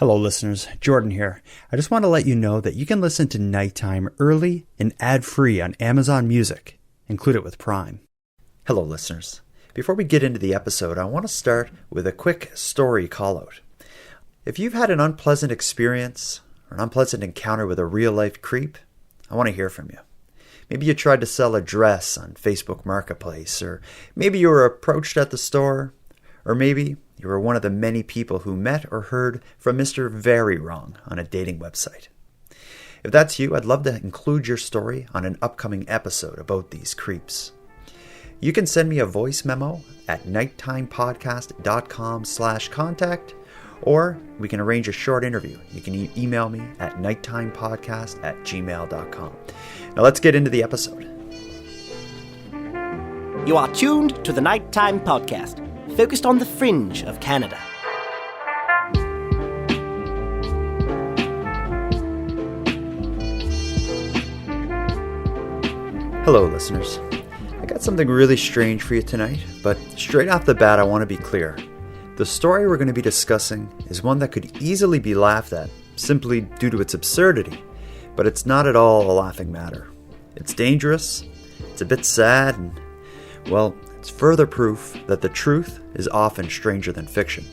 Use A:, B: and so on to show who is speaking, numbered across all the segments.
A: Hello listeners, Jordan here. I just want to let you know that you can listen to Nighttime early and ad-free on Amazon Music. Include it with Prime. Hello listeners. Before we get into the episode, I want to start with a quick story call-out. If you've had an unpleasant experience or an unpleasant encounter with a real-life creep, I want to hear from you. Maybe you tried to sell a dress on Facebook Marketplace, or maybe you were approached at the store, or maybe you were one of the many people who met or heard from Mr. Very Wrong on a dating website. If that's you, I'd love to include your story on an upcoming episode about these creeps. You can send me a voice memo at nighttimepodcast.com/contact, or we can arrange a short interview. You can email me at nighttimepodcast@gmail.com. Now let's get into the episode.
B: You are tuned to the Nighttime Podcast, focused on the fringe of Canada.
A: Hello, listeners. I got something really strange for you tonight, but straight off the bat, I want to be clear. The story we're going to be discussing is one that could easily be laughed at, simply due to its absurdity, but it's not at all a laughing matter. It's dangerous, it's a bit sad, and, well, it's further proof that the truth is often stranger than fiction.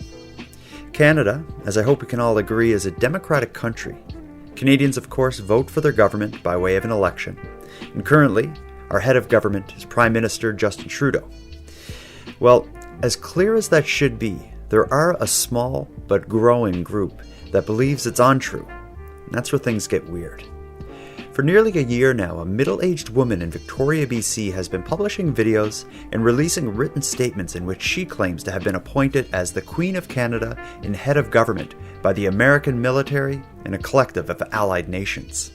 A: Canada, as I hope we can all agree, is a democratic country. Canadians, of course, vote for their government by way of an election, and currently, our head of government is Prime Minister Justin Trudeau. Well, as clear as that should be, there are a small but growing group that believes it's untrue, and that's where things get weird. For nearly a year now, a middle-aged woman in Victoria, BC has been publishing videos and releasing written statements in which she claims to have been appointed as the Queen of Canada and head of government by the American military and a collective of allied nations.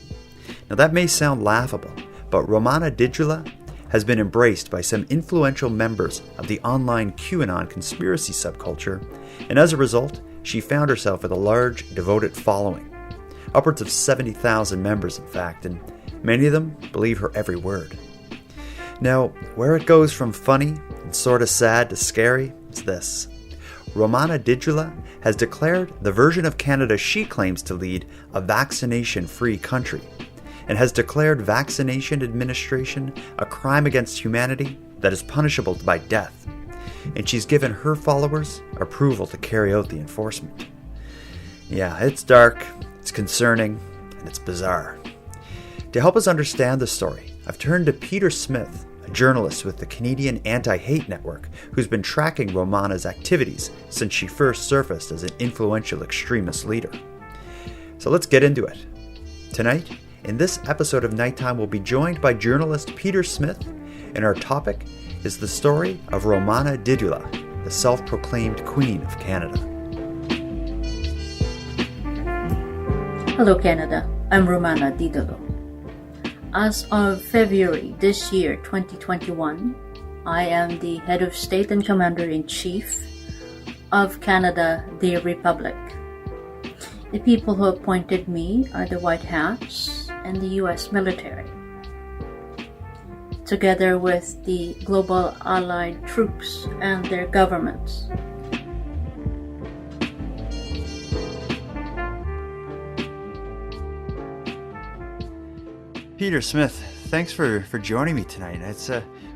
A: Now that may sound laughable, but Romana Didulo has been embraced by some influential members of the online Qanon conspiracy subculture, and as a result, she found herself with a large, devoted following. Upwards of 70,000 members, in fact, and many of them believe her every word. Now, where it goes from funny and sort of sad to scary is this. Romana Didulo has declared the version of Canada she claims to lead a vaccination-free country, and has declared vaccination administration a crime against humanity that is punishable by death. And she's given her followers approval to carry out the enforcement. Yeah, it's dark, it's concerning, and it's bizarre. To help us understand the story, I've turned to Peter Smith, a journalist with the Canadian Antihate network, who's been tracking Romana's activities since she first surfaced as an influential extremist leader. So let's get into it. Tonight, in this episode of Nighttime, we'll be joined by journalist Peter Smith, and our topic is the story of Romana Didulo, the self-proclaimed Queen of Canada.
C: Hello Canada, I'm Romana Didulo. As of February this year, 2021, I am the head of state and commander-in-chief of Canada, the Republic. The people who appointed me are the White Hats and the US military, together with the global allied troops and their governments.
A: Peter Smith, thanks for joining me tonight. It's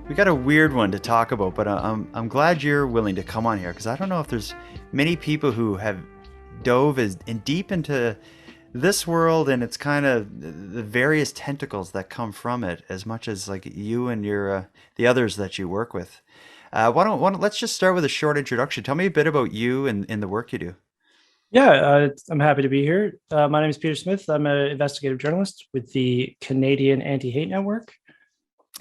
A: we got a weird one to talk about, but I'm glad you're willing to come on here, because I don't know if there's many people who have dove deep into this world and it's kind of the various tentacles that come from it, as much as like you and your the others that you work with. Let's just start with a short introduction. Tell me a bit about you and the work you do.
D: Yeah, I'm happy to be here. My name is Peter Smith. I'm an investigative journalist with the Canadian Antihate network.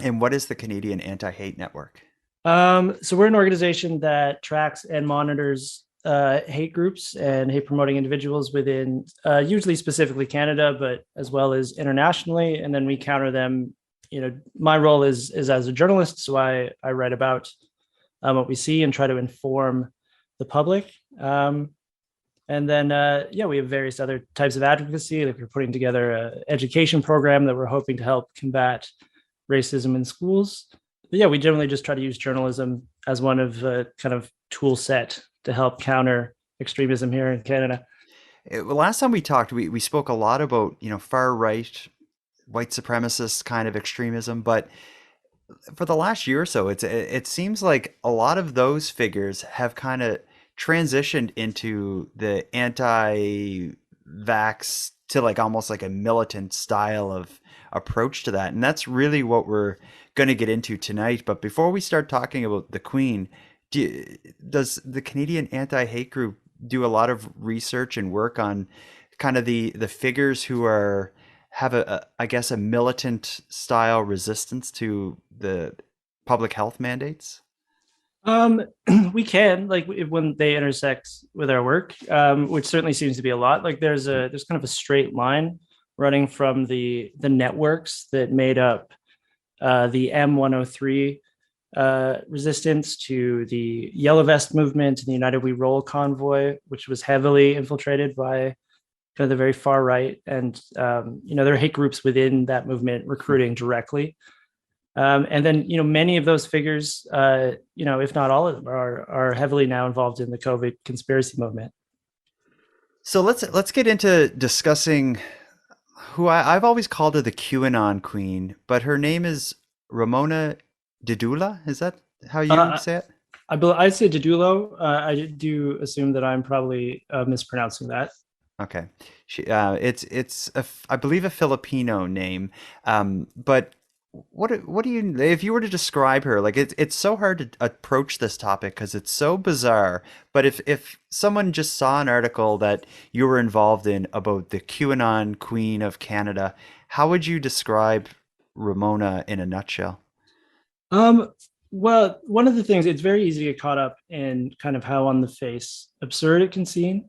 A: And what is the Canadian Antihate network?
D: So we're an organization that tracks and monitors hate groups and hate promoting individuals within usually specifically Canada, but as well as internationally. And then we counter them. You know, my role is as a journalist, so I write about what we see and try to inform the public. And then, we have various other types of advocacy. Like we're putting together an education program that we're hoping to help combat racism in schools. But yeah, we generally just try to use journalism as one of kind of tool set to help counter extremism here in Canada.
A: Last time we talked, we spoke a lot about, far right, white supremacist kind of extremism, but for the last year or so, it seems like a lot of those figures have kind of transitioned into the anti-vax to like almost like a militant style of approach to that. And that's really what we're going to get into tonight. But before we start talking about the Queen, does the Canadian Anti-Hate Group do a lot of research and work on kind of the figures who have I guess a militant style resistance to the public health mandates?
D: Um, we can when they intersect with our work, which certainly seems to be a lot. Like there's kind of a straight line running from the networks that made up the M103 resistance to the Yellow Vest movement and the United We Roll convoy, which was heavily infiltrated by kind of the very far right, and there are hate groups within that movement recruiting directly. And then, many of those figures, if not all of them, are heavily now involved in the COVID conspiracy movement.
A: So let's get into discussing who I've always called her the QAnon queen, but her name is Romana Didulo. Is that how you say it?
D: I say Didulo. I do assume that I'm probably mispronouncing that.
A: Okay, it's I believe a Filipino name, but what do you, if you were to describe her, like it's so hard to approach this topic because it's so bizarre, but if someone just saw an article that you were involved in about the QAnon Queen of Canada, how would you describe Ramona in a nutshell?
D: Well, one of the things, it's very easy to get caught up in kind of how on the face absurd it can seem,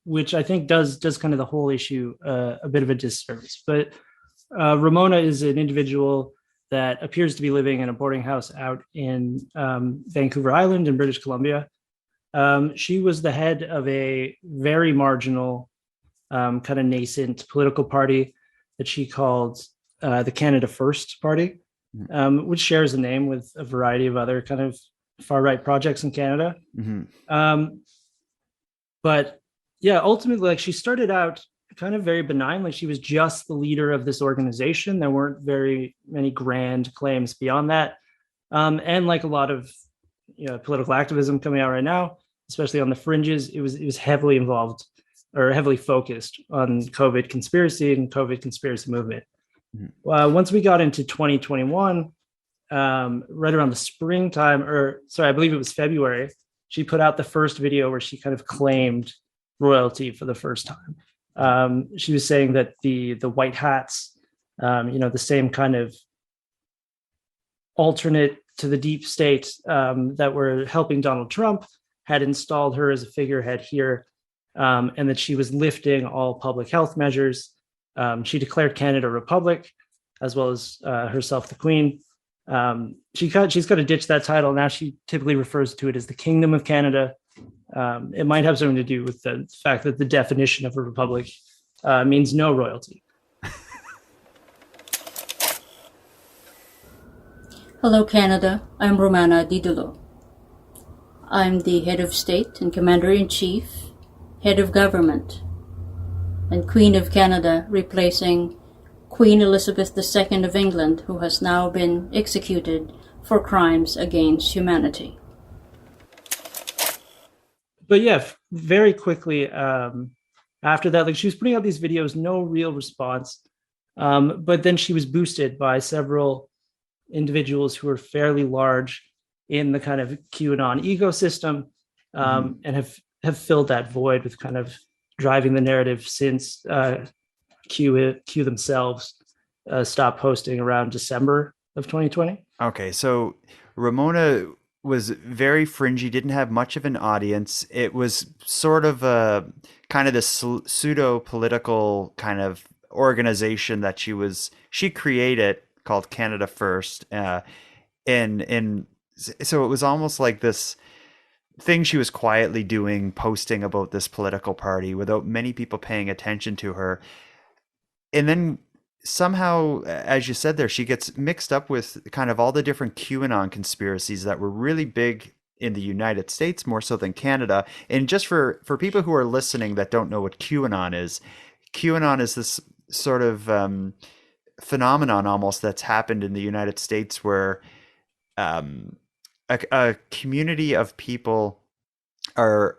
D: which I think does kind of the whole issue a bit of a disservice. But Ramona is an individual that appears to be living in a boarding house out in Vancouver Island in British Columbia. She was the head of a very marginal, kind of nascent political party that she called the Canada First Party, which shares a name with a variety of other kind of far right projects in Canada. But yeah, ultimately, like she started out kind of very benign, like she was just the leader of this organization. There weren't very many grand claims beyond that. And like a lot of political activism coming out right now, especially on the fringes, it was heavily involved or heavily focused on COVID conspiracy and COVID conspiracy movement. Once we got into 2021, right around the springtime, I believe it was February, she put out the first video where she kind of claimed royalty for the first time. She was saying that the white hats, the same kind of alternate to the deep state that were helping Donald Trump, had installed her as a figurehead here, and that she was lifting all public health measures. She declared Canada a republic, as well as herself the Queen. She's got to ditch that title. Now she typically refers to it as the Kingdom of Canada. It might have something to do with the fact that the definition of a republic means no royalty.
C: Hello, Canada. I'm Romana Didulo. I'm the head of state and commander-in-chief, head of government, and Queen of Canada, replacing Queen Elizabeth II of England, who has now been executed for crimes against humanity.
D: But yeah, very quickly after that, like she was putting out these videos, no real response. But then she was boosted by several individuals who are fairly large in the kind of QAnon ecosystem, and have filled that void with kind of driving the narrative since Q themselves stopped posting around December of 2020.
A: Okay, so Ramona was very fringy, didn't have much of an audience. It was sort of a kind of this pseudo political kind of organization that she created called Canada First, and so it was almost like this thing she was quietly doing, posting about this political party without many people paying attention to her. And then somehow, as you said there, she gets mixed up with kind of all the different QAnon conspiracies that were really big in the United States more so than Canada. And just for people who are listening that don't know what QAnon is this sort of phenomenon almost that's happened in the United States where a community of people are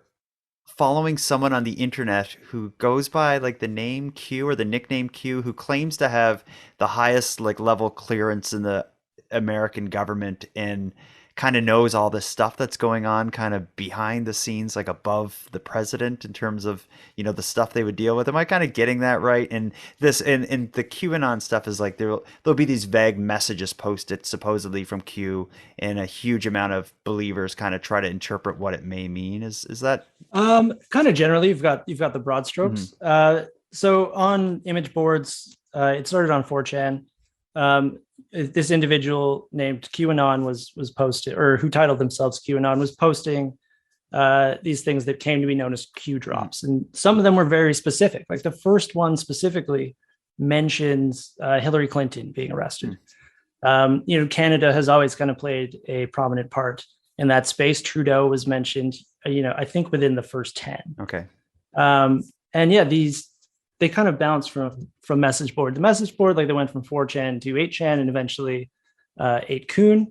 A: following someone on the internet who goes by like the name Q or the nickname Q, who claims to have the highest like level clearance in the American government and kind of knows all this stuff that's going on kind of behind the scenes, like above the president in terms of, the stuff they would deal with. Am I kind of getting that right? And this, and the QAnon stuff is like, there'll be these vague messages posted supposedly from Q, and a huge amount of believers kind of try to interpret what it may mean. Is that?
D: Kind of generally, you've got the broad strokes. So on image boards, it started on 4chan. This individual named QAnon was posted, or who titled themselves QAnon, was posting these things that came to be known as Q drops, and some of them were very specific. Like the first one specifically mentions Hillary Clinton being arrested. Canada has always kind of played a prominent part in that space. Trudeau was mentioned, I think within the first 10.
A: Okay.
D: And yeah, they kind of bounced from message board to message board. Like they went from 4chan to 8chan and eventually 8kun.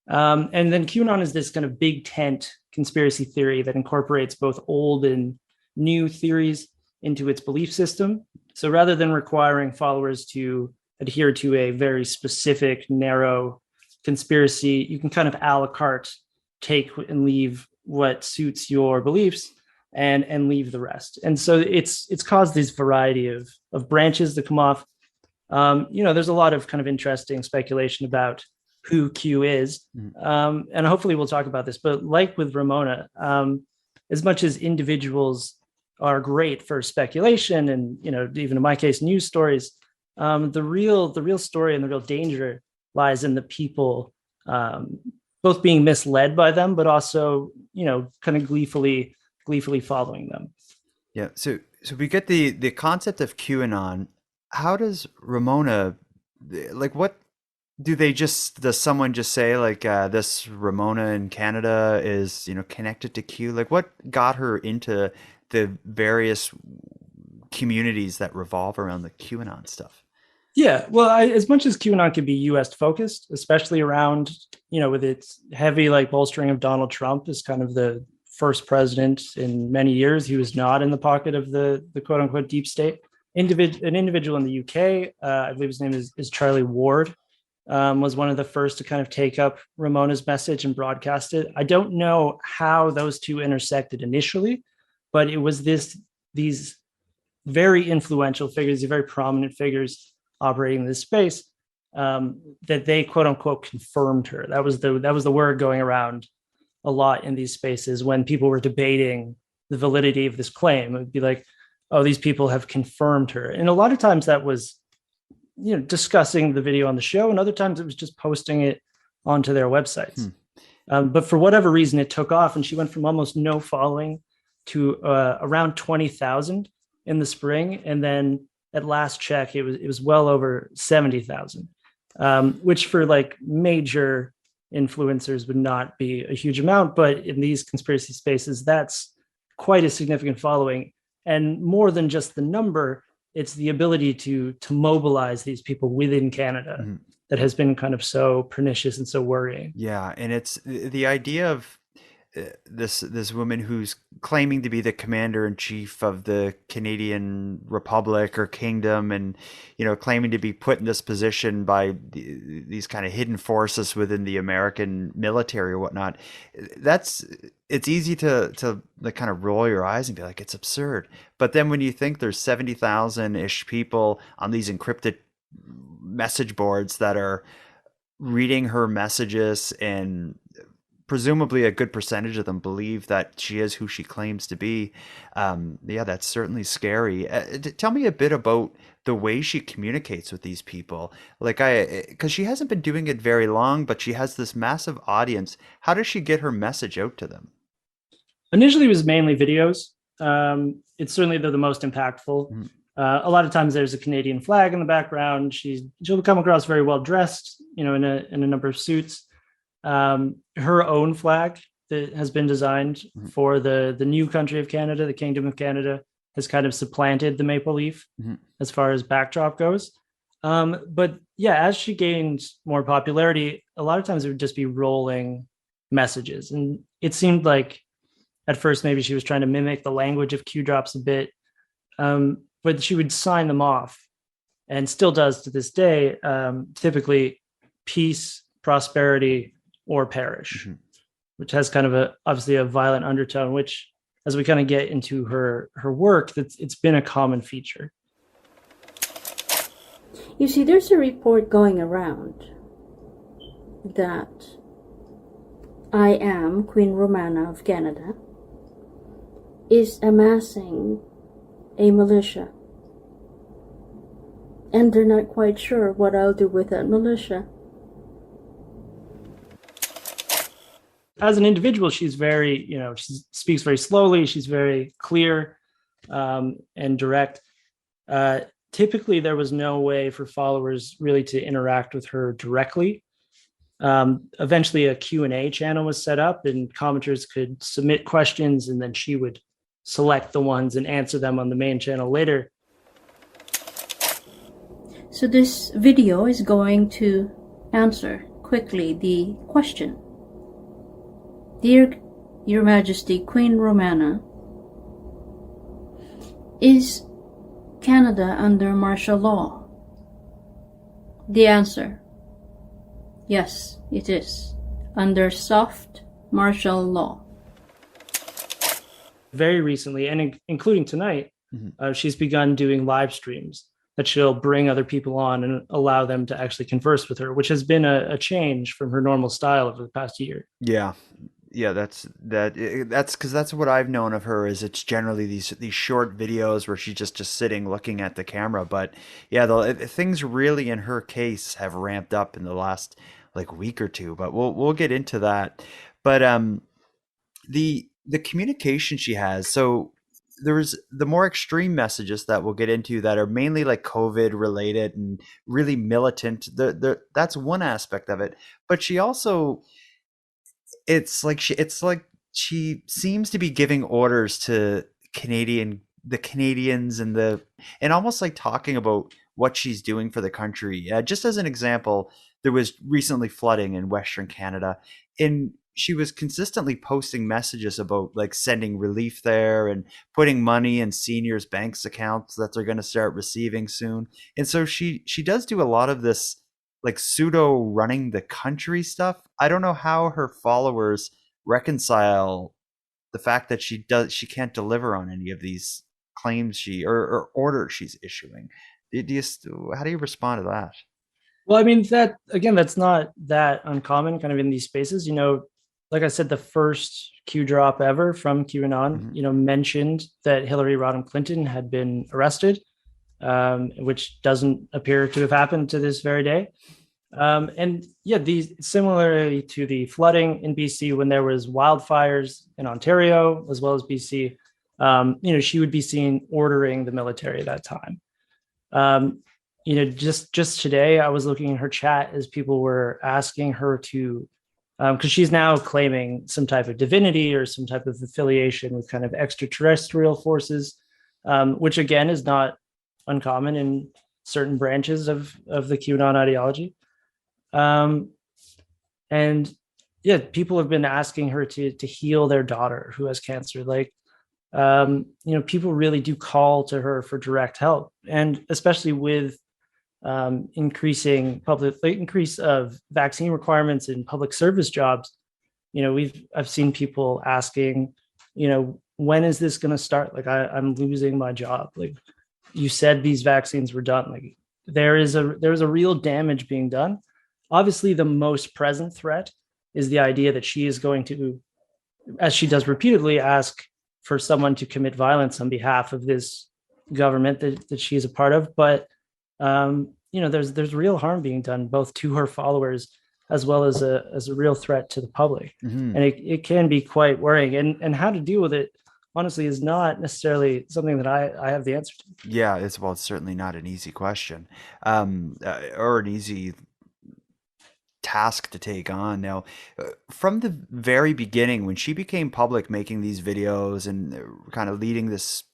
D: And then QAnon is this kind of big tent conspiracy theory that incorporates both old and new theories into its belief system. So rather than requiring followers to adhere to a very specific, narrow conspiracy, you can kind of a la carte take and leave what suits your beliefs and leave the rest. And so it's caused this variety of branches to come off. There's a lot of kind of interesting speculation about who Q is. And hopefully we'll talk about this, but like with Romana, as much as individuals are great for speculation and, even in my case, news stories, the real story and the real danger lies in the people, both being misled by them, but also, kind of gleefully following them.
A: Yeah. So we get the concept of QAnon. How does Romana, like, what does someone just say like, this Romana in Canada is, connected to Q? Like what got her into the various communities that revolve around the QAnon stuff?
D: Yeah, well, as much as QAnon can be US focused, especially around, with its heavy like bolstering of Donald Trump as kind of the first president in many years, he was not in the pocket of the quote unquote deep state. An individual in the UK, I believe his name is Charlie Ward, was one of the first to kind of take up Ramona's message and broadcast it. I don't know how those two intersected initially, but it was these very influential figures, these very prominent figures operating in this space, that they quote unquote confirmed her. That was the word going around a lot in these spaces when people were debating the validity of this claim. It would be like, oh, these people have confirmed her. And a lot of times that was, discussing the video on the show. And other times it was just posting it onto their websites. But for whatever reason, it took off and she went from almost no following to around 20,000 in the spring. And then at last check, it was well over 70,000, which for like major influencers would not be a huge amount, but in these conspiracy spaces, that's quite a significant following. And more than just the number, it's the ability to mobilize these people within Canada that has been kind of so pernicious and so worrying.
A: Yeah, and it's the idea of this woman who's claiming to be the commander in chief of the Canadian Republic or Kingdom, and claiming to be put in this position by these kind of hidden forces within the American military or whatnot. It's easy to like kind of roll your eyes and be like, it's absurd. But then when you think there's 70,000-ish people on these encrypted message boards that are reading her messages, and presumably a good percentage of them believe that she is who she claims to be. Yeah, that's certainly scary. Tell me a bit about the way she communicates with these people. Like because she hasn't been doing it very long, but she has this massive audience. How does she get her message out to them?
D: Initially, it was mainly videos. It's certainly the most impactful. A lot of times there's a Canadian flag in the background. She'll come across very well dressed, in a number of suits. Her own flag that has been designed for the new country of Canada, the Kingdom of Canada, has kind of supplanted the maple leaf as far as backdrop goes. But yeah, as she gained more popularity, a lot of times it would just be rolling messages. And it seemed like at first maybe she was trying to mimic the language of Q drops a bit, but she would sign them off and still does to this day, typically peace, prosperity, or perish, which has kind of obviously a violent undertone, which as we kind of get into her work, it's been a common feature.
C: You see, there's a report going around that I Am Queen Romana of Canada is amassing a militia. And they're not quite sure what I'll do with that militia.
D: As an individual, she's very, she speaks very slowly. She's very clear and direct. Typically, there was no way for followers really to interact with her directly. Eventually, a Q&A channel was set up and commenters could submit questions, and then she would select the ones and answer them on the main channel later.
C: So this video is going to answer quickly the question. Dear Your Majesty, Queen Romana, is Canada under martial law? The answer: yes, it is, under soft martial law.
D: Very recently, and including tonight, she's begun doing live streams that she'll bring other people on and allow them to actually converse with her, which has been a change from her normal style over the past year.
A: Yeah, that's because that's what I've known of her. Is it's generally these short videos where she's just sitting looking at the camera. But yeah, things really in her case have ramped up in the last week or two. But we'll get into that. But the communication she has. So there's the more extreme messages that we'll get into that are mainly COVID related and really militant. That's one aspect of it. But she also, it's like she seems to be giving orders to the Canadians and almost talking about what she's doing for the country. Just as an example, there was recently flooding in Western Canada, and she was consistently posting messages about sending relief there and putting money in seniors' banks accounts that they're going to start receiving soon. And so she does do a lot of this pseudo running the country stuff. I don't know how her followers reconcile the fact that she can't deliver on any of these claims or orders she's issuing. How do you respond to that?
D: Well, I mean, that's not that uncommon kind of in these spaces. Like I said, the first Q drop ever from Qanon, mentioned that Hillary Rodham Clinton had been arrested, which doesn't appear to have happened to this very day. And yeah, these similarly to the flooding in BC when there was wildfires in Ontario as well as BC, she would be seen ordering the military at that time. Just today, I was looking at her chat as people were asking her to, because she's now claiming some type of divinity or some type of affiliation with kind of extraterrestrial forces, which again is not uncommon in certain branches of the Qanon ideology. And yeah, people have been asking her to heal their daughter who has cancer. People really do call to her for direct help, and especially with increase of vaccine requirements in public service jobs. I've seen people asking, when is this going to start? I'm losing my job. You said these vaccines were done. There is a real damage being done. Obviously, the most present threat is the idea that she is going to, as she does repeatedly, ask for someone to commit violence on behalf of this government that she is a part of. But there's real harm being done both to her followers as well as a real threat to the public. And it can be quite worrying. And how to deal with it, honestly, is not necessarily something that I have the answer to.
A: Yeah, it's certainly not an easy question, or an easy task to take on. Now, from the very beginning, when she became public making these videos and kind of leading this,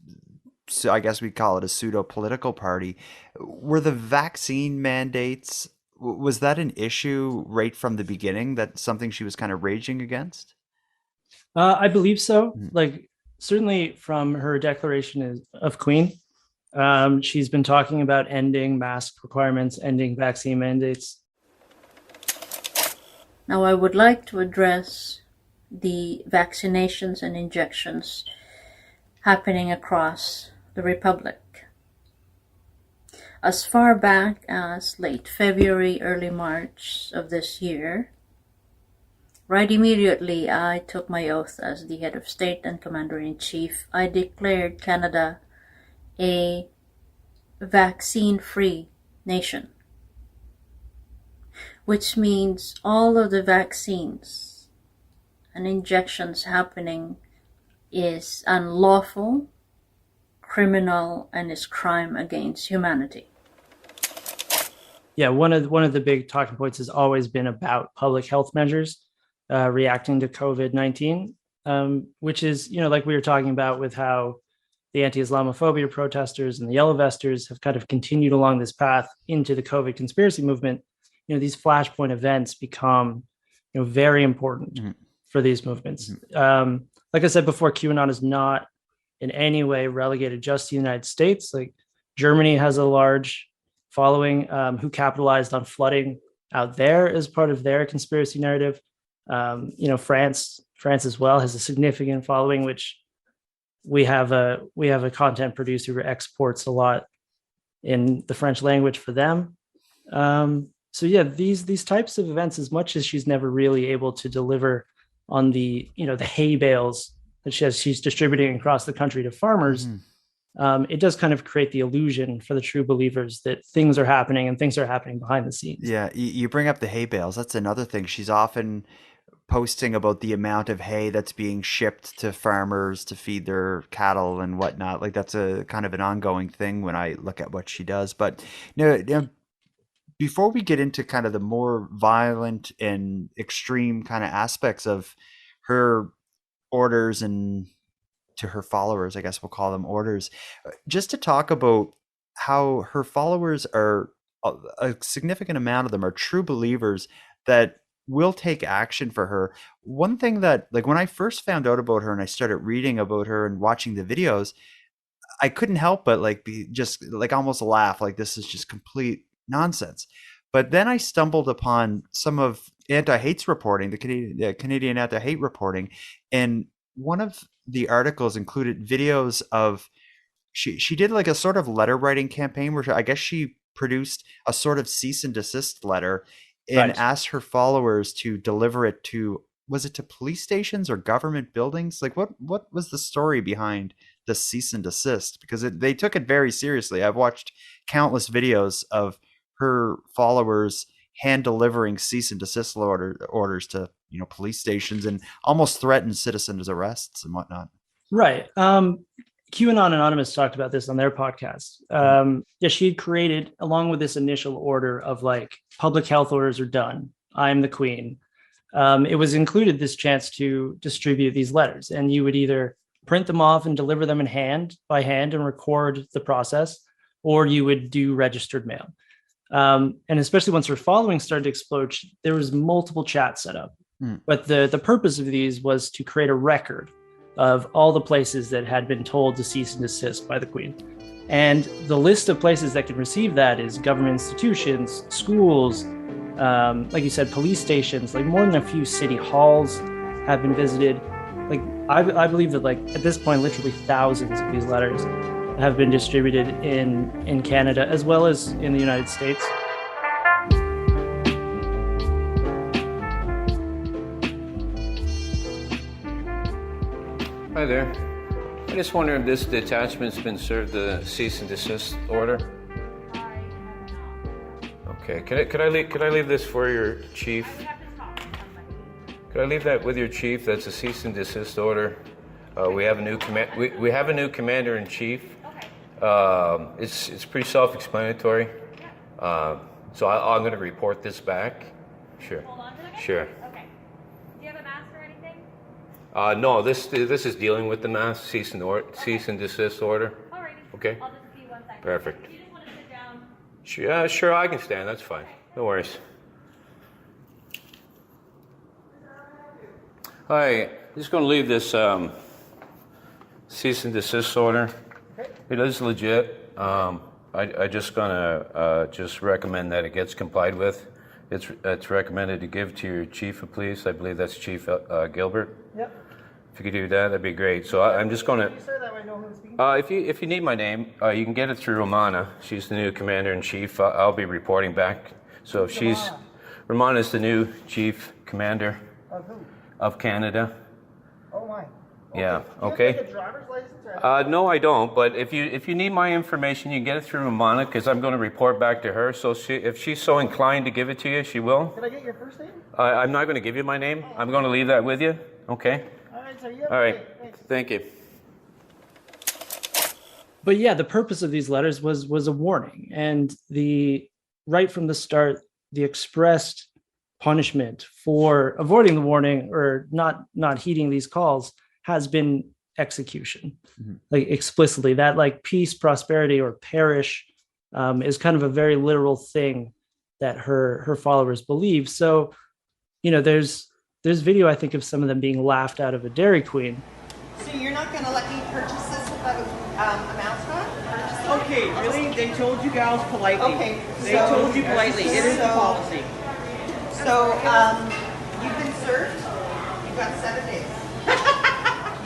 A: so I guess we call it a pseudo political party, were the vaccine mandates, was that an issue right from the beginning, that something she was kind of raging against?
D: I believe so.
A: Mhm.
D: Like certainly from her declaration of Queen, she's been talking about ending mask requirements, ending vaccine mandates.
C: Now, I would like to address the vaccinations and injections happening across the Republic. As far back as late February, early March of this year, right immediately I took my oath as the head of state and commander-in-chief. I declared Canada a vaccine-free nation, which means all of the vaccines and injections happening is unlawful, criminal, and is crime against humanity.
D: Yeah, one of the big talking points has always been about public health measures reacting to COVID-19, which is, like we were talking about with how the anti-Islamophobia protesters and the yellow vesters have kind of continued along this path into the COVID conspiracy movement. These flashpoint events become, very important for these movements. Like I said before, QAnon is not in any way relegated just to the United States. Like Germany has a large following who capitalized on flooding out there as part of their conspiracy narrative. France as well has a significant following, which we have a content producer who exports a lot in the French language for them. So yeah, these types of events, as much as she's never really able to deliver on the hay bales that she's distributing across the country to farmers, it does kind of create the illusion for the true believers that things are happening and things are happening behind the scenes.
A: Yeah, you bring up the hay bales. That's another thing. She's often posting about the amount of hay that's being shipped to farmers to feed their cattle and whatnot. Like that's a kind of an ongoing thing when I look at what she does. But before we get into kind of the more violent and extreme kind of aspects of her orders and to her followers, I guess we'll call them orders, just to talk about how her followers are, a significant amount of them are true believers that will take action for her. One thing that, like, when I first found out about her and I started reading about her and watching the videos, I couldn't help but be just almost laugh, like this is just complete nonsense. But then I stumbled upon some of Anti-Hate's reporting, the Canadian Antihate reporting, and one of the articles included videos of she did like a sort of letter writing campaign where I guess she produced a sort of cease and desist letter and asked her followers to deliver it to, was it to police stations or government buildings? Like what was the story behind the cease and desist? Because they took it very seriously. I've watched countless videos of her followers hand delivering cease and desist orders to police stations and almost threatened citizens arrests and whatnot.
D: Right. QAnon Anonymous talked about this on their podcast. Yeah, she had created, along with this initial order of public health orders are done, I'm the queen. It was included this chance to distribute these letters, and you would either print them off and deliver them by hand and record the process, or you would do registered mail. And especially once her following started to explode, there was multiple chats set up. But the purpose of these was to create a record of all the places that had been told to cease and desist by the Queen. And the list of places that can receive that is government institutions, schools, like you said, police stations, more than a few city halls have been visited. I believe that at this point, literally thousands of these letters have been distributed in Canada as well as in the United States.
E: Hi there. I just wonder if this detachment's been served the cease and desist order. Okay. Could I leave this for your chief? Could I leave that with your chief? That's a cease and desist order. We have a new we have a new commander in chief. It's pretty self-explanatory. So I'm going to report this back. Sure.
F: Hold on a second?
E: Sure.
F: Okay. Do you have a mask or anything?
E: No, this is dealing with the mask, cease and desist order.
F: Alrighty.
E: Okay.
F: I'll just be 1 second.
E: Perfect.
F: If you just want to sit down.
E: Sure, I can stand. That's fine. No worries. Hi, I'm just going to leave this cease and desist order. It is legit. I just gonna just recommend that it gets complied with. It's recommended to give to your chief of police. I believe that's Chief Gilbert.
D: Yep.
E: If you could do that, that'd be great. So I'm just gonna.
D: Sir, that way I know who I'm speaking.
E: If you need my name, you can get it through Romana. She's the new commander in chief. I'll be reporting back. So if she's Romana's the new chief commander
D: Of who?
E: of Canada.
D: Oh my.
E: Yeah.
D: Do you
E: Okay.
D: have like a driver's license or
E: No, I don't. But if you need my information, you can get it through Romana because I'm going to report back to her. So if she's so inclined to give it to you, she will.
D: Can I get your first name?
E: I'm not going to give you my name. I'm going to leave that with you. Okay.
D: All right, sir. You have
E: All
D: a
E: right.
D: good day. Thanks.
E: Thank you.
D: But yeah, the purpose of these letters was a warning, and right from the start, the expressed punishment for avoiding the warning or not heeding these calls has been execution. Like explicitly, that like peace, prosperity, or perish is kind of a very literal thing that her followers believe. So, there's video, I think, of some of them being laughed out of a Dairy Queen.
G: So you're not going to let me purchase this without a mascot?
H: Okay, really? They told you gals politely.
G: Okay,
H: They
G: so-
H: told you politely. It is the
G: so-
H: policy.
G: So you've been served. You've got 7 days.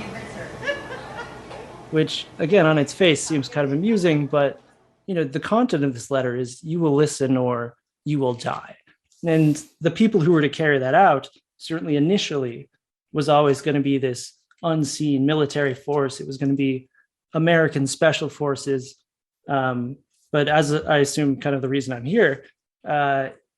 G: You've been served.
D: Which again on its face seems kind of amusing, but the content of this letter is you will listen or you will die. And the people who were to carry that out, certainly initially, was always going to be this unseen military force. It was going to be American special forces. But as I assume kind of the reason I'm here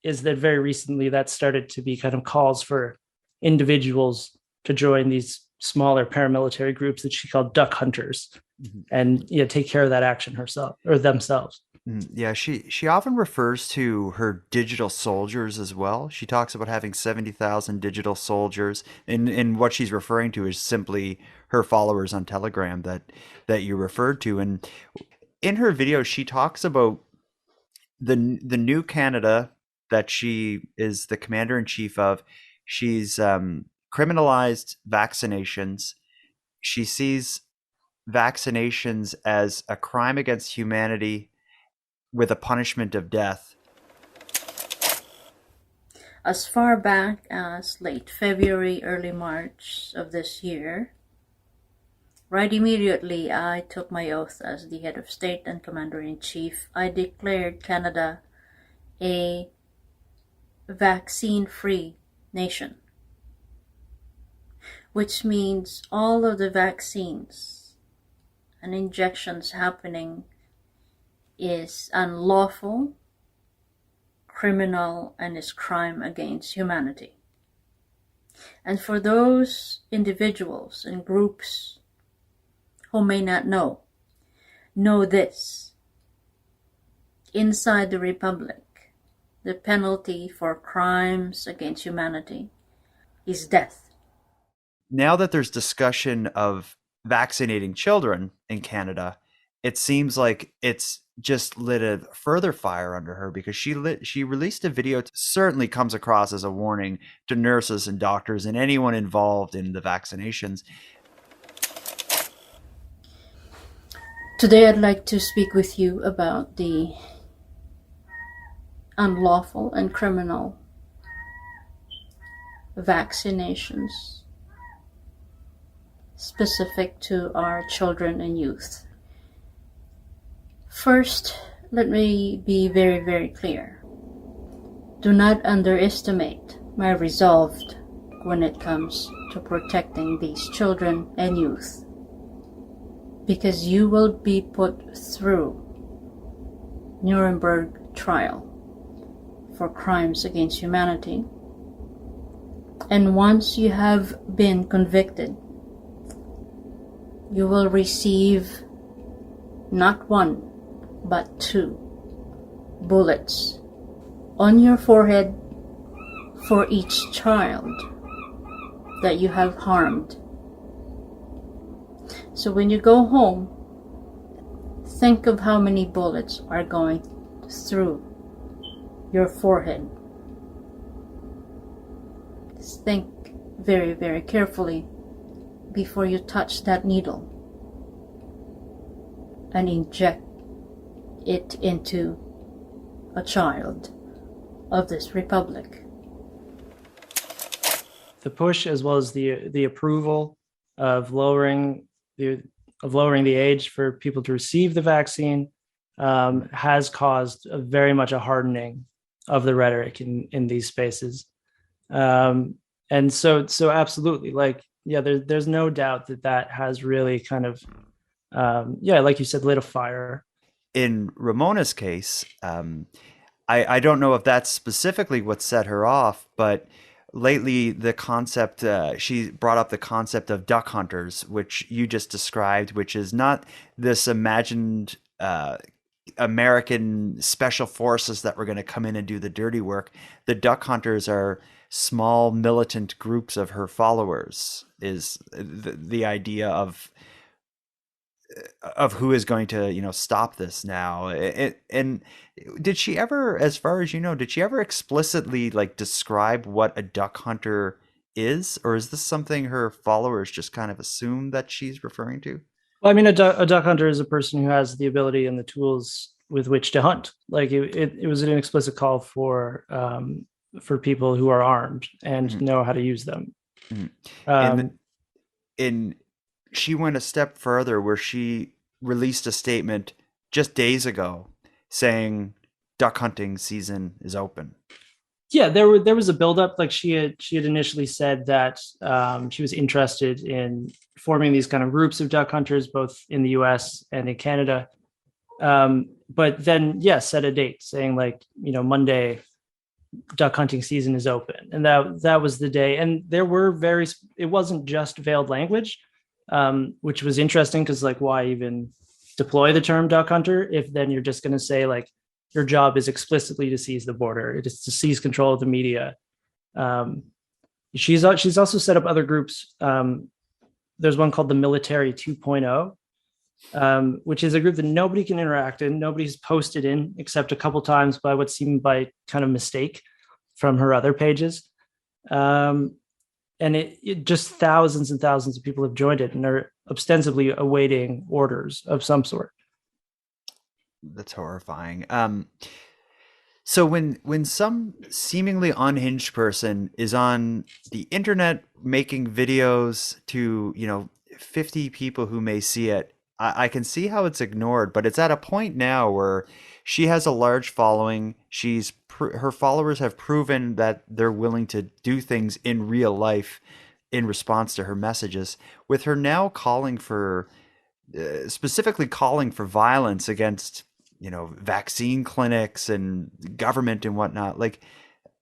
D: is that very recently that started to be kind of calls for individuals to join these smaller paramilitary groups that she called duck hunters and take care of that action herself or themselves.
A: Yeah, she often refers to her digital soldiers as well. She talks about having 70,000 digital soldiers, and what she's referring to is simply her followers on Telegram that you referred to. And in her video, she talks about the new Canada that she is the commander in chief of. She's criminalized vaccinations. She sees vaccinations as a crime against humanity with a punishment of death.
C: As far back as late February, early March of this year, right immediately I took my oath as the head of state and commander-in-chief. I declared Canada a vaccine-free nation, which means all of the vaccines and injections happening is unlawful, criminal, and is crime against humanity. And for those individuals and groups who may not know this. Inside the Republic, the penalty for crimes against humanity is death.
A: Now that there's discussion of vaccinating children in Canada, it seems like it's just lit a further fire under her, because she released a video that certainly comes across as a warning to nurses and doctors and anyone involved in the vaccinations.
C: Today I'd like to speak with you about the unlawful and criminal vaccinations specific to our children and youth. First, let me be very, very clear. Do not underestimate my resolve when it comes to protecting these children and youth, because you will be put through Nuremberg trial for crimes against humanity. And once you have been convicted, you will receive not one, but 2 bullets on your forehead for each child that you have harmed. So when you go home, think of how many bullets are going through your forehead. Just think very, very carefully before you touch that needle and inject it into a child of this republic.
D: The push, as well as the approval of lowering the age for people to receive the vaccine, has caused very much a hardening of the rhetoric in these spaces. And so absolutely, like, yeah, there's no doubt that has really kind of, like you said, lit a fire.
A: In Ramona's case, I don't know if that's specifically what set her off, but lately the concept, she brought up the concept of duck hunters, which you just described, which is not this imagined American special forces that were going to come in and do the dirty work. The duck hunters are small militant groups of her followers, is the idea of who is going to, stop this now. And did she ever, as far as you know, did she ever explicitly like describe what a duck hunter is, or is this something her followers just kind of assume that she's referring to?
D: Well, I mean, a duck hunter is a person who has the ability and the tools with which to hunt. Like it was an explicit call for people who are armed and know how to use them.
A: And she went a step further, where she released a statement just days ago saying duck hunting season is open.
D: Yeah, there was a buildup. Like she had initially said that she was interested in forming these kind of groups of duck hunters, both in the U.S. and in Canada. But then, set a date saying like, Monday, duck hunting season is open, and that was the day. And there were it wasn't just veiled language, which was interesting, because like, why even deploy the term duck hunter if then you're just going to say like your job is explicitly to seize the border, it is to seize control of the media. She's also set up other groups. There's one called the Military 2.0, which is a group that nobody can interact in, nobody's posted in except a couple times by what seemed by kind of mistake from her other pages. And it just thousands and thousands of people have joined it and are ostensibly awaiting orders of some sort.
A: That's horrifying. So when some seemingly unhinged person is on the internet making videos to, 50 people who may see it, I can see how it's ignored, but it's at a point now where she has a large following. Her followers have proven that they're willing to do things in real life in response to her messages, with her now calling for, specifically calling for violence against, vaccine clinics and government and whatnot. Like,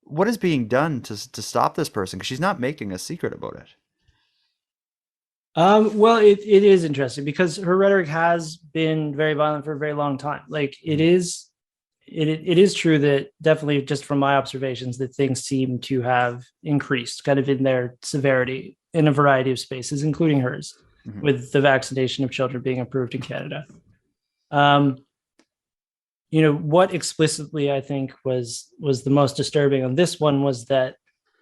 A: what is being done to stop this person? Because she's not making a secret about it.
D: Well, it is interesting because her rhetoric has been very violent for a very long time. Like it is true that definitely, just from my observations, that things seem to have increased kind of in their severity in a variety of spaces, including hers, with the vaccination of children being approved in Canada. What explicitly I think was the most disturbing on this one was that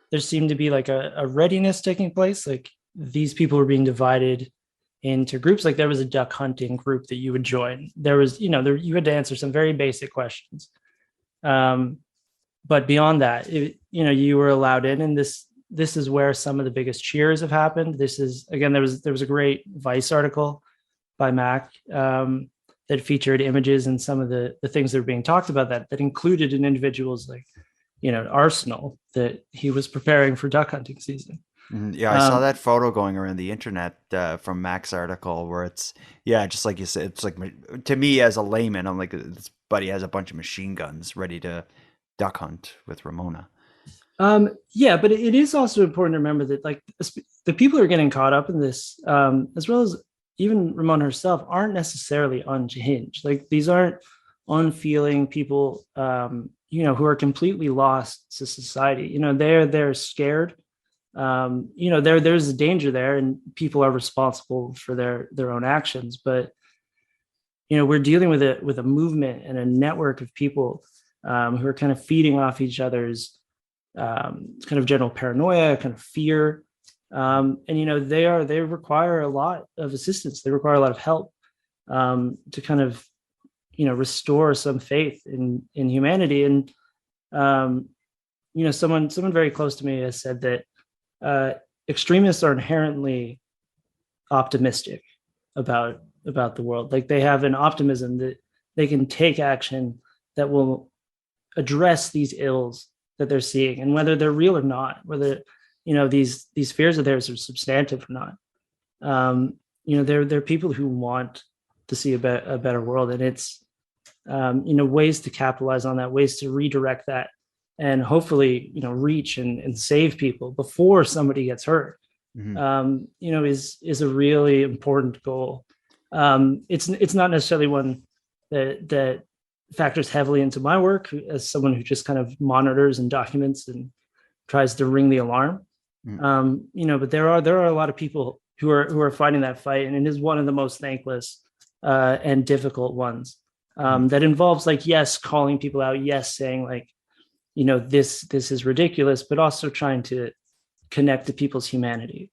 D: there seemed to be like a readiness taking place. Like these people were being divided into groups. Like there was a duck hunting group that you would join. There was, you had to answer some very basic questions. But beyond that, you were allowed in, and this is where some of the biggest cheers have happened. This is, again, there was a great Vice article by Mac that featured images and some of the things that were being talked about that included an individual's like, arsenal that he was preparing for duck hunting season.
A: Yeah, I saw that photo going around the internet from Mac's article where it's, just like you said, it's like, to me as a layman, I'm like, this buddy has a bunch of machine guns ready to duck hunt with Ramona.
D: But it is also important to remember that like the people who are getting caught up in this, as well as even Ramona herself, aren't necessarily unhinged. Like these aren't unfeeling people who are completely lost to society. They're scared. There's a danger there, and people are responsible for their own actions. But we're dealing with a movement and a network of people who are kind of feeding off each other's kind of general paranoia, kind of fear, and they require a lot of assistance. They require a lot of help to kind of restore some faith in humanity. And someone very close to me has said that extremists are inherently optimistic about the world. Like, they have an optimism that they can take action that will address these ills that they're seeing, and whether they're real or not, whether these fears of theirs are substantive or not. They're people who want to see a better world, and it's ways to capitalize on that, ways to redirect that, and hopefully reach and save people before somebody gets hurt. Is a really important goal. It's not necessarily one that factors heavily into my work as someone who just kind of monitors and documents and tries to ring the alarm. But there are a lot of people who are fighting that fight, and it is one of the most thankless and difficult ones. That involves, like, yes, calling people out, yes, saying, like, this is ridiculous, but also trying to connect to people's humanity.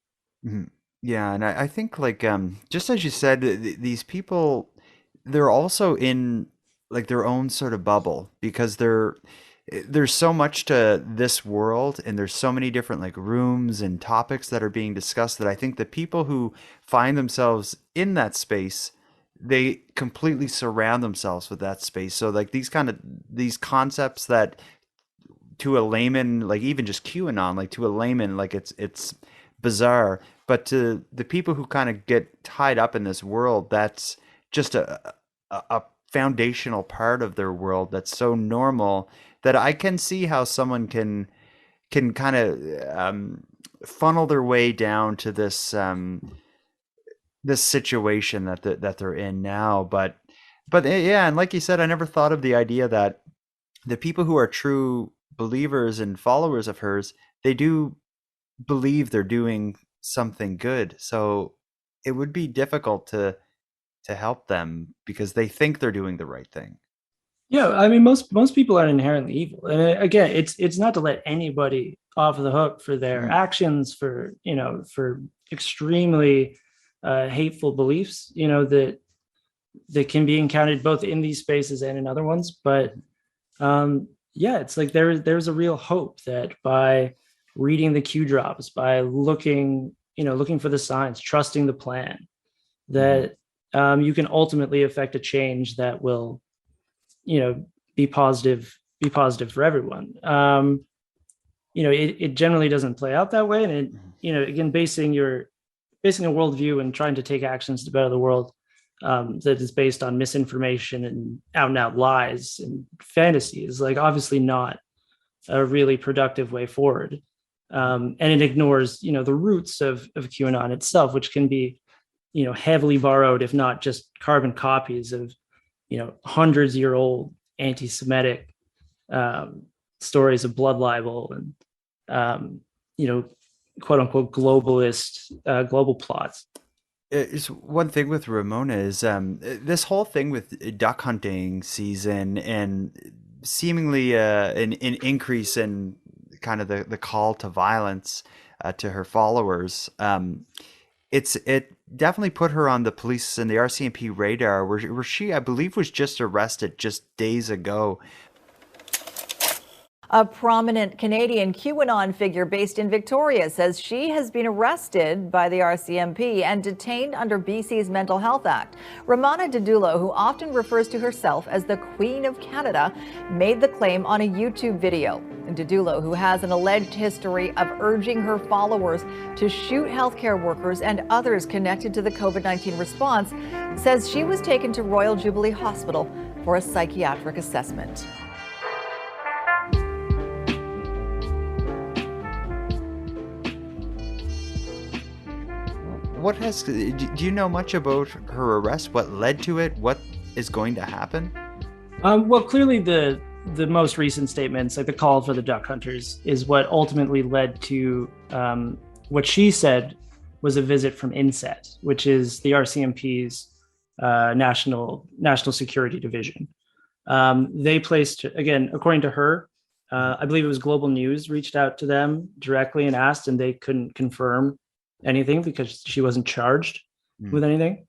A: Yeah, and I think, like, just as you said, these people, they're also in, like, their own sort of bubble, because there's so much to this world, and there's so many different, like, rooms and topics that are being discussed, that I think the people who find themselves in that space, they completely surround themselves with that space. So, like, these concepts that to a layman, like even just QAnon, like to a layman, like it's bizarre, but to the people who kind of get tied up in this world, that's just a foundational part of their world that's so normal that I can see how someone can kind of funnel their way down to this this situation that they're in now. But yeah, and like you said, I never thought of the idea that the people who are true believers and followers of hers, they do believe they're doing something good. So it would be difficult to help them because they think they're doing the right thing.
D: Yeah, I mean, most people are inherently evil, and again, it's not to let anybody off the hook for their actions, for extremely hateful beliefs, that can be encountered both in these spaces and in other ones. But yeah, it's like there's a real hope that by reading the Q drops, by looking for the signs, trusting the plan, that you can ultimately affect a change that will, be positive for everyone. It generally doesn't play out that way. And again, basing a worldview and trying to take actions to better the world that is based on misinformation and out and out lies and fantasy is, like, obviously not a really productive way forward. And it ignores, the roots of QAnon itself, which can be, heavily borrowed, if not just carbon copies of, hundreds-year-old anti-Semitic stories of blood libel and, quote unquote globalist global plots.
A: It's one thing with Ramona is this whole thing with duck hunting season and seemingly an increase in kind of the call to violence to her followers. It definitely put her on the police and the RCMP radar, where she, I believe, was just arrested just days ago.
I: A prominent Canadian QAnon figure based in Victoria says she has been arrested by the RCMP and detained under BC's Mental Health Act. Romana Didulo, who often refers to herself as the Queen of Canada, made the claim on a YouTube video. Didulo, who has an alleged history of urging her followers to shoot healthcare workers and others connected to the COVID-19 response, says she was taken to Royal Jubilee Hospital for a psychiatric assessment.
A: Do you know much about her arrest? What led to it? What is going to happen?
D: Well, clearly the the most recent statements, like the call for the duck hunters, is what ultimately led to what she said was a visit from INSET, which is the RCMP's national security division. They placed, again, according to her, I believe it was Global News reached out to them directly and asked, and they couldn't confirm anything because she wasn't charged with anything.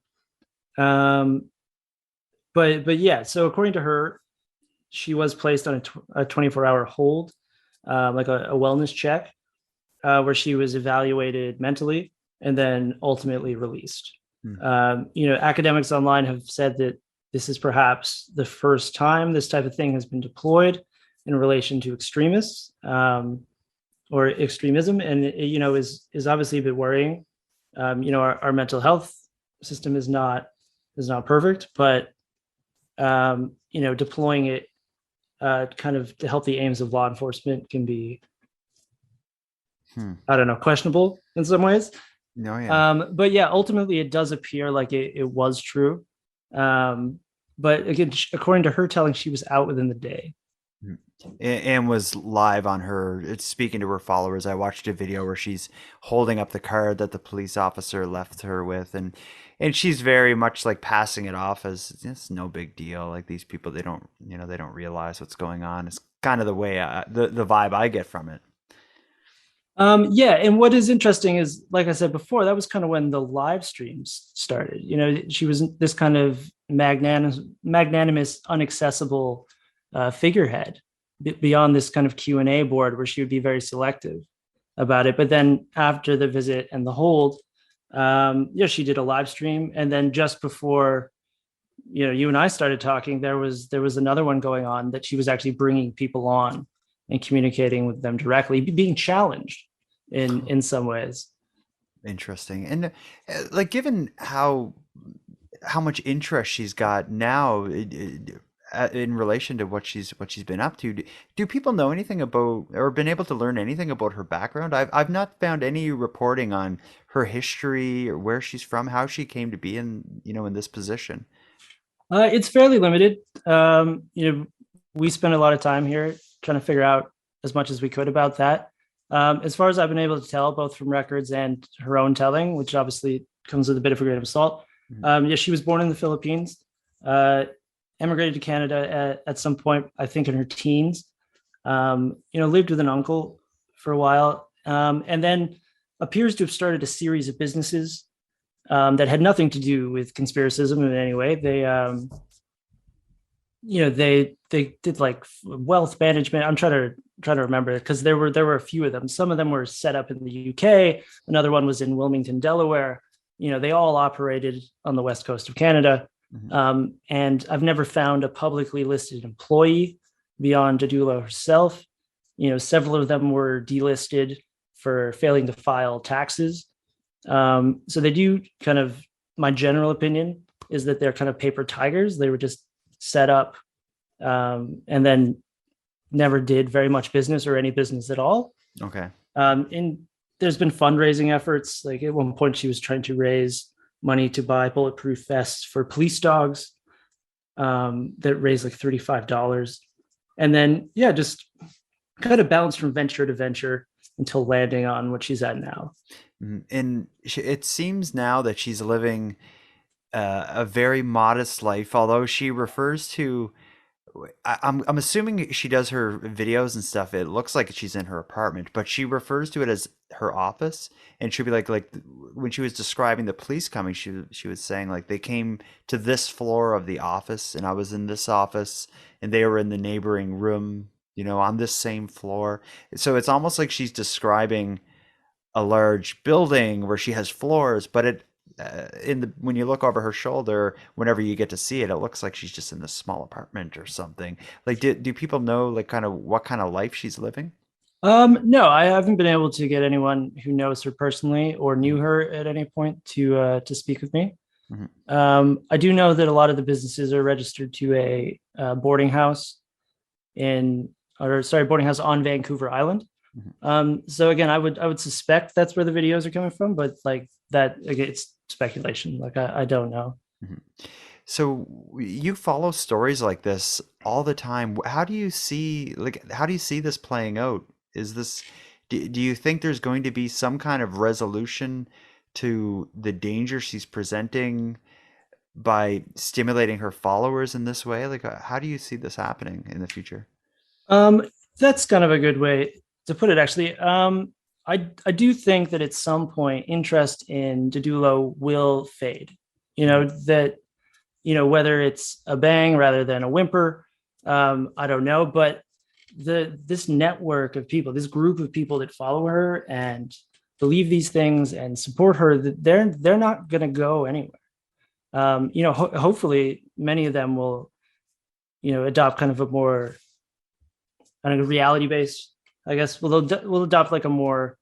D: But yeah, so according to her, she was placed on a 24-hour hold, like a wellness check, where she was evaluated mentally and then ultimately released. Academics online have said that this is perhaps the first time this type of thing has been deployed in relation to extremists or extremism, and is obviously a bit worrying. Our mental health system is not perfect, but deploying it kind of to help the aims of law enforcement can be, I don't know, questionable in some ways.
A: No, yeah.
D: But yeah, ultimately it does appear like it was true. But again, according to her telling, she was out within the day.
A: And was live on her, speaking to her followers. I watched a video where she's holding up the card that the police officer left her with, and she's very much like passing it off as it's no big deal. Like these people, they don't realize what's going on. It's kind of the way the vibe I get from it.
D: Yeah, and what is interesting is, like I said before, that was kind of when the live streams started. She was this kind of magnanimous, unaccessible figurehead beyond this kind of Q&A board where she would be very selective about it. But then after the visit and the hold, she did a live stream, and then just before you and I started talking, there was another one going on that she was actually bringing people on and communicating with them directly, being challenged in some ways.
A: Interesting. And like, given how much interest she's got now in relation to what she's been up to, do people know anything about or been able to learn anything about her background? I've not found any reporting on her history or where she's from, how she came to be in this position.
D: It's fairly limited. We spent a lot of time here trying to figure out as much as we could about that. As far as I've been able to tell, both from records and her own telling, which obviously comes with a bit of a grain of salt. She was born in the Philippines, emigrated to Canada at some point, I think in her teens, lived with an uncle for a while, and then appears to have started a series of businesses that had nothing to do with conspiracism in any way. They did like wealth management. I'm trying to remember, because there were a few of them. Some of them were set up in the UK. Another one was in Wilmington, Delaware. They all operated on the west coast of Canada. And I've never found a publicly listed employee beyond Didulo herself. Several of them were delisted for failing to file taxes. So they do kind of, my general opinion is that they're kind of paper tigers. They were just set up and then never did very much business or any business at all.
A: Okay.
D: And there's been fundraising efforts. Like at one point she was trying to raise money to buy bulletproof vests for police dogs that raised like $35. And then, just kind of bounced from venture to venture until landing on what she's at now.
A: And it seems now that she's living a very modest life, although she refers to, I'm assuming she does her videos and stuff. It looks like she's in her apartment, but she refers to it as her office. And she'll be like when she was describing the police coming, she was saying like they came to this floor of the office, and I was in this office, and they were in the neighboring room, on this same floor. So it's almost like she's describing a large building where she has floors, but when you look over her shoulder, whenever you get to see it, it looks like she's just in this small apartment or something. Like, do people know like kind of what kind of life she's living?
D: No, I haven't been able to get anyone who knows her personally or knew her at any point to speak with me. I do know that a lot of the businesses are registered to a boarding house on Vancouver Island. So again, I would suspect that's where the videos are coming from, but like that, again, it's speculation. Like I don't know.
A: So you follow stories like this all the time. How do you see this playing out? Is this do you think there's going to be some kind of resolution to the danger she's presenting by stimulating her followers in this way? Like, how do you see this happening in the future?
D: Um, that's kind of a good way to put it, actually. I do think that at some point interest in Didulo will fade. That whether it's a bang rather than a whimper, I don't know, but this network of people, this group of people that follow her and believe these things and support her, that they're not going to go anywhere. Hopefully many of them will, adopt kind of a more, I don't know, reality based, I guess. We'll adopt like a more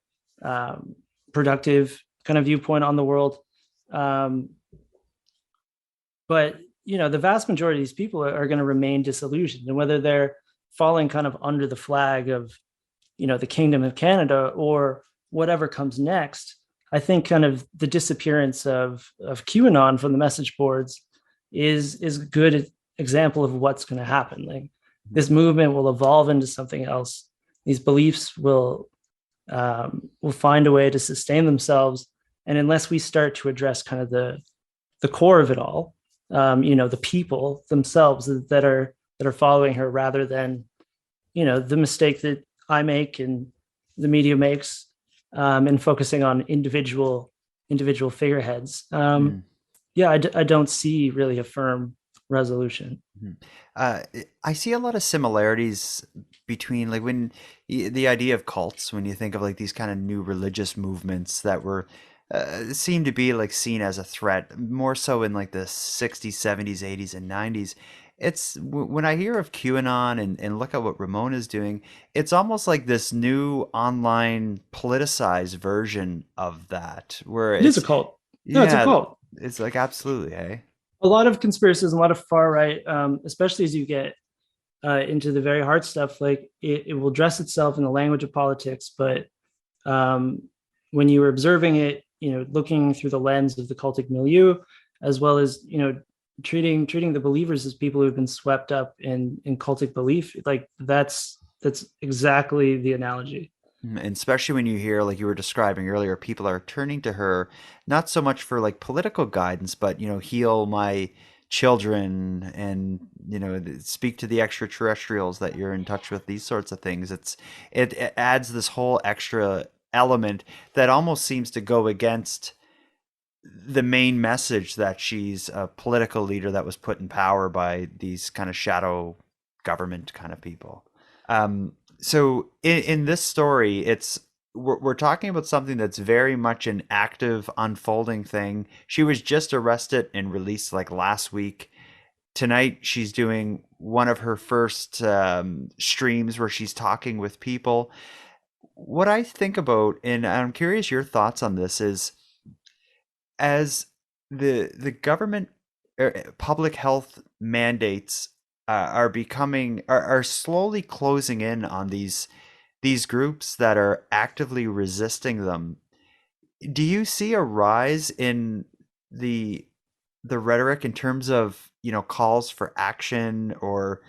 D: productive kind of viewpoint on the world. But the vast majority of these people are going to remain disillusioned, and whether they're falling kind of under the flag of the Kingdom of Canada or whatever comes next, I think kind of the disappearance of QAnon from the message boards is a good example of what's going to happen. Like, this movement will evolve into something else. These beliefs will find a way to sustain themselves, and unless we start to address kind of the core of it all, the people themselves that are following her, rather than the mistake that I make and the media makes, and focusing on individual figureheads. I don't see really a firm resolution.
A: I see a lot of similarities between, like, when the idea of cults, when you think of like these kind of new religious movements that were seem to be like seen as a threat, more so in like the 60s, 70s, 80s, and 90s. It's when I hear of QAnon and look at what Ramona's doing, it's almost like this new online politicized version of that, where
D: It is a cult. No, it's a cult.
A: It's like, absolutely, hey.
D: A lot of conspiracies, a lot of far right, especially as you get into the very hard stuff. Like, it will dress itself in the language of politics, but when you were observing it, looking through the lens of the cultic milieu, as well as treating the believers as people who've been swept up in cultic belief, like that's exactly the analogy.
A: And especially when you hear, like you were describing earlier, people are turning to her not so much for like political guidance, but heal my children and speak to the extraterrestrials that you're in touch with, these sorts of things. It adds this whole extra element that almost seems to go against the main message that she's a political leader that was put in power by these kind of shadow government kind of people. So in this story, we're talking about something that's very much an active, unfolding thing. She was just arrested and released like last week. Tonight, she's doing one of her first streams where she's talking with people. What I think about, and I'm curious your thoughts on this, is as the government public health mandates are slowly closing in on these groups that are actively resisting them. Do you see a rise in the rhetoric in terms of calls for action or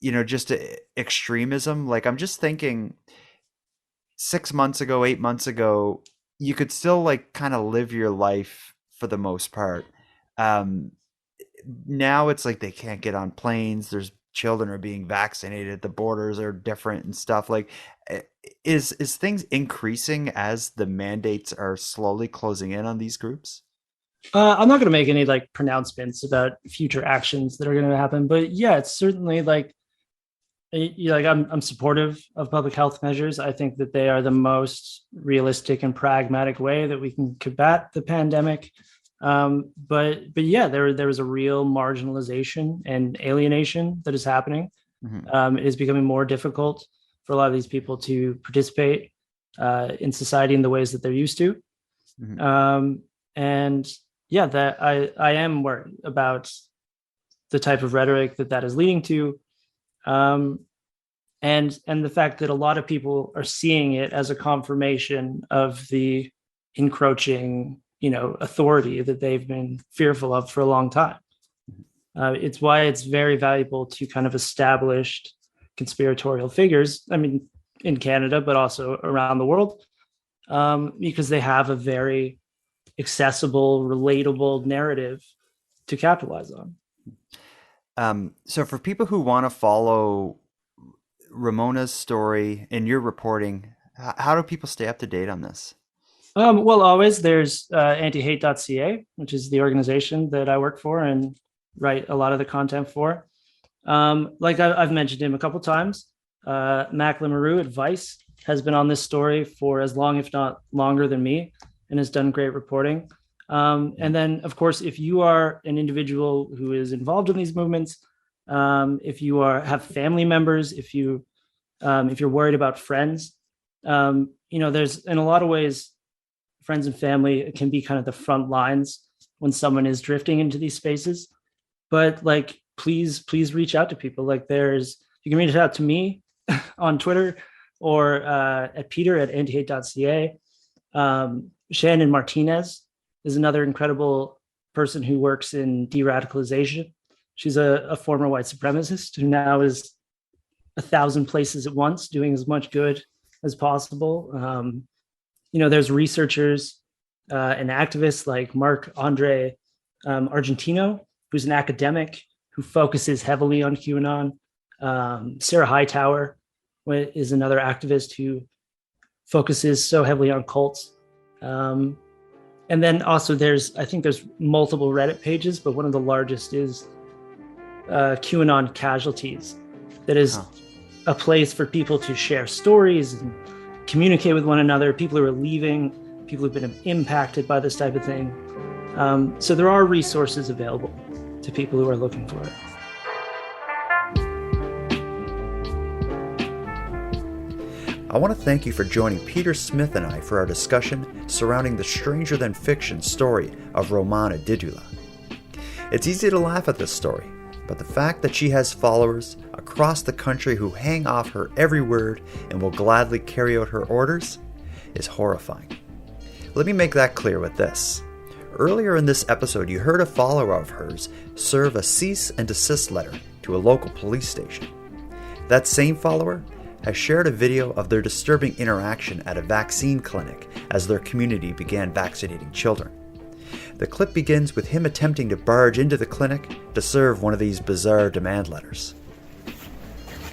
A: just extremism? Like, I'm just thinking 6 months ago, 8 months ago, you could still like kind of live your life for the most part. Now it's like they can't get on planes. There's children are being vaccinated. The borders are different and stuff. Like, is things increasing as the mandates are slowly closing in on these groups?
D: I'm not going to make any like pronouncements about future actions that are going to happen, but yeah, it's certainly like, I'm supportive of public health measures. I think that they are the most realistic and pragmatic way that we can combat the pandemic. But yeah, there is a real marginalization and alienation that is happening.
A: Mm-hmm.
D: It is becoming more difficult for a lot of these people to participate in society in the ways that they're used to.
A: Mm-hmm.
D: And yeah, that I am worried about the type of rhetoric that is leading to. And the fact that a lot of people are seeing it as a confirmation of the encroaching, authority that they've been fearful of for a long time. It's why it's very valuable to kind of established conspiratorial figures, I mean, in Canada, but also around the world, because they have a very accessible, relatable narrative to capitalize on.
A: So for people who want to follow Ramona's story and your reporting, how do people stay up to date on this?
D: Well, always there's antihate.ca, which is the organization that I work for and write a lot of the content for. Like I've mentioned him a couple times. Mac Lemeroux at Vice has been on this story for as long, if not longer than me, and has done great reporting. And then, of course, if you are an individual who is involved in these movements, if you have family members, if you're worried about friends, there's in a lot of ways, friends and family can be kind of the front lines when someone is drifting into these spaces. But like, please reach out to people. Like you can reach out to me on Twitter or at Peter at antihate.ca. Shannon Martinez is another incredible person who works in de-radicalization. She's a former white supremacist who now is 1,000 places at once, doing as much good as possible. There's researchers and activists like Marc-Andre Argentino, who's an academic who focuses heavily on QAnon. Sarah Hightower is another activist who focuses so heavily on cults. And then also there's multiple Reddit pages, but one of the largest is QAnon Casualties. That is a place for people to share stories and communicate with one another, people who are leaving, people who've been impacted by this type of thing. So there are resources available to people who are looking for it.
A: I want to thank you for joining Peter Smith and I for our discussion surrounding the stranger-than-fiction story of Romana Didulo. It's easy to laugh at this story, but the fact that she has followers across the country who hang off her every word and will gladly carry out her orders is horrifying. Let me make that clear with this. Earlier in this episode, you heard a follower of hers serve a cease and desist letter to a local police station. That same follower has shared a video of their disturbing interaction at a vaccine clinic as their community began vaccinating children. The clip begins with him attempting to barge into the clinic to serve one of these bizarre demand letters.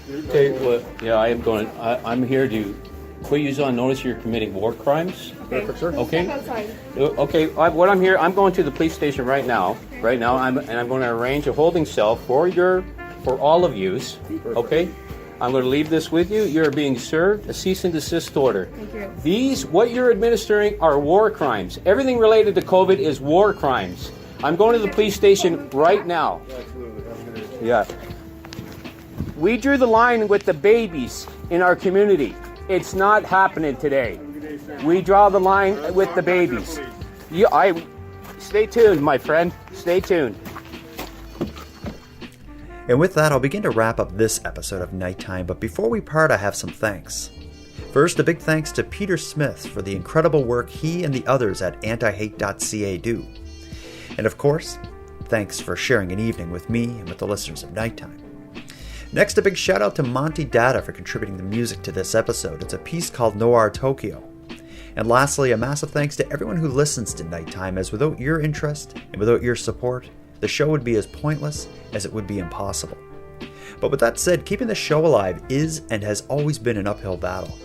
E: Okay, well, yeah, I'm here to put you on notice you're committing war crimes. Okay. Okay. I'm going to the police station right now. I'm going to arrange a holding cell for all of yous. Okay. I'm going to leave this with you. You're being served a cease and desist order. Thank you. What you're administering are war crimes. Everything related to COVID is war crimes. I'm going to the police station right now. Yeah. We drew the line with the babies in our community. It's not happening today. We draw the line with the babies. Stay tuned, my friend. Stay tuned.
A: And with that, I'll begin to wrap up this episode of Nighttime, but before we part, I have some thanks. First, a big thanks to Peter Smith for the incredible work he and the others at antihate.ca do. And of course, thanks for sharing an evening with me and with the listeners of Nighttime. Next, a big shout out to Monty Data for contributing the music to this episode. It's a piece called Noir Tokyo. And lastly, a massive thanks to everyone who listens to Nighttime, as without your interest and without your support, the show would be as pointless as it would be impossible. But with that said, keeping the show alive is and has always been an uphill battle.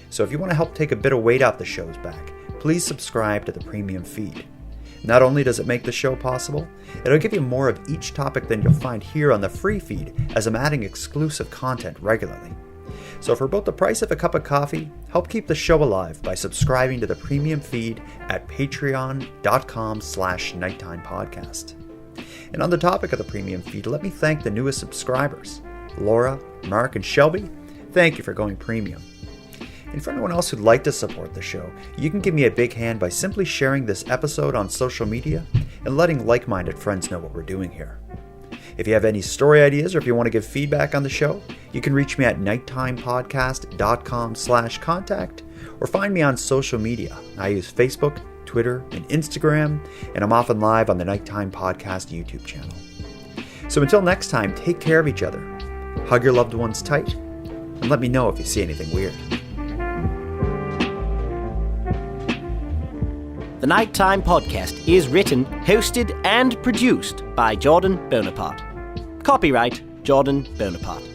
A: So if you want to help take a bit of weight off the show's back, please subscribe to the premium feed. Not only does it make the show possible, it'll give you more of each topic than you'll find here on the free feed, as I'm adding exclusive content regularly. So for about the price of a cup of coffee, help keep the show alive by subscribing to the premium feed at patreon.com/nighttimepodcast. And on the topic of the premium feed, let me thank the newest subscribers, Laura, Mark, and Shelby. Thank you for going premium. And for anyone else who'd like to support the show, you can give me a big hand by simply sharing this episode on social media and letting like-minded friends know what we're doing here. If you have any story ideas or if you want to give feedback on the show, you can reach me at nighttimepodcast.com/contact or find me on social media. I use Facebook, Twitter, and Instagram, and I'm often live on the Nighttime Podcast YouTube channel. So until next time, take care of each other, hug your loved ones tight, and let me know if you see anything weird.
B: The Nighttime Podcast is written, hosted, and produced by Jordan Bonaparte. Copyright Jordan Bonaparte.